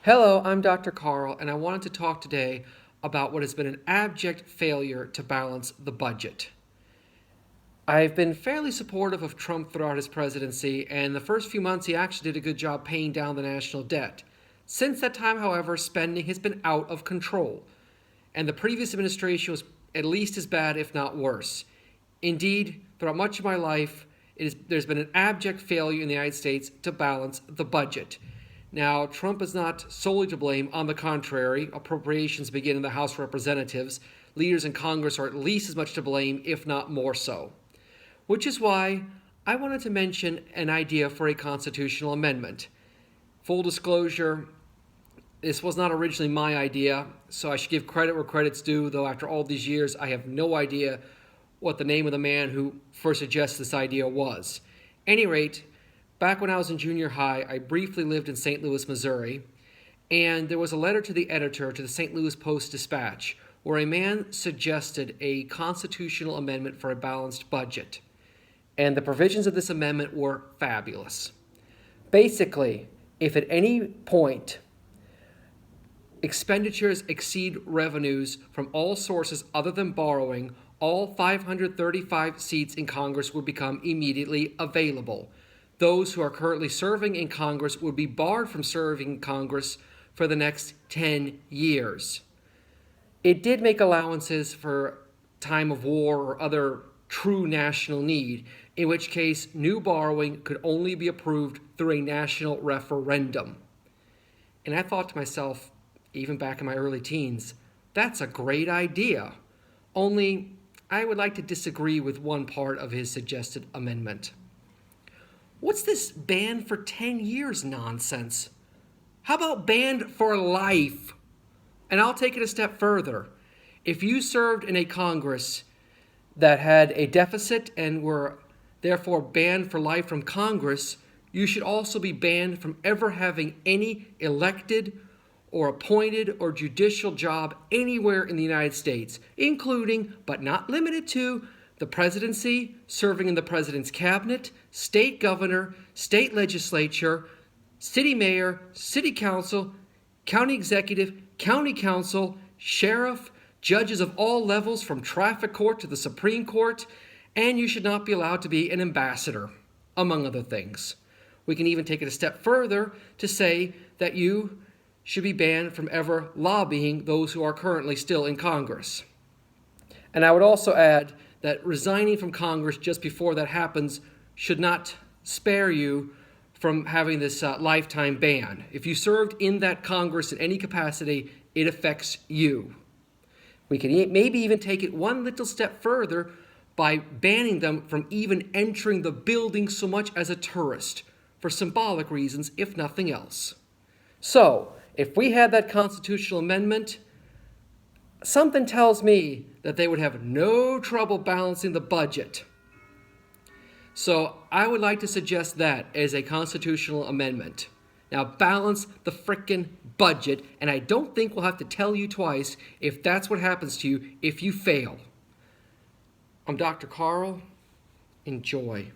Hello, I'm Dr. Carl, and I wanted to talk today about what has been an abject failure to balance the budget. I've been fairly supportive of Trump throughout his presidency, and the first few months he actually did a good job paying down the national debt. Since that time, however, spending has been out of control, and the previous administration was at least as bad, if not worse. Indeed, throughout much of my life, there's been an abject failure in the United States to balance the budget. Now, Trump is not solely to blame. On the contrary, appropriations begin in the House of Representatives. Leaders in Congress are at least as much to blame, if not more so. Which is why I wanted to mention an idea for a constitutional amendment. Full disclosure, this was not originally my idea, so I should give credit where credit's due, though after all these years, I have no idea what the name of the man who first suggested this idea was. At any rate, back when I was in junior high, I briefly lived in St. Louis, Missouri, and there was a letter to the editor to the St. Louis Post-Dispatch where a man suggested a constitutional amendment for a balanced budget. And the provisions of this amendment were fabulous. Basically, if at any point expenditures exceed revenues from all sources other than borrowing, all 535 seats in Congress would become immediately available. Those who are currently serving in Congress would be barred from serving in Congress for the next 10 years. It did make allowances for time of war or other true national need, in which case new borrowing could only be approved through a national referendum. And I thought to myself, even back in my early teens, that's a great idea. Only I would like to disagree with one part of his suggested amendment. What's this banned for 10 years nonsense? How about banned for life? And I'll take it a step further. If you served in a Congress that had a deficit and were therefore banned for life from Congress, you should also be banned from ever having any elected or appointed or judicial job anywhere in the United States, including, but not limited to, the presidency, serving in the president's cabinet, state governor, state legislature, city mayor, city council, county executive, county council, sheriff, judges of all levels from traffic court to the Supreme Court, and you should not be allowed to be an ambassador, among other things. We can even take it a step further to say that you should be banned from ever lobbying those who are currently still in Congress. And I would also add that resigning from Congress just before that happens should not spare you from having this lifetime ban. If you served in that Congress in any capacity, it affects you. We can maybe even take it one little step further by banning them from even entering the building so much as a tourist, for symbolic reasons, if nothing else. So, if we had that constitutional amendment, something tells me that they would have no trouble balancing the budget. So I would like to suggest that as a constitutional amendment. Now balance the frickin' budget, and I don't think we'll have to tell you twice if that's what happens to you if you fail. I'm Dr. Carl. Enjoy.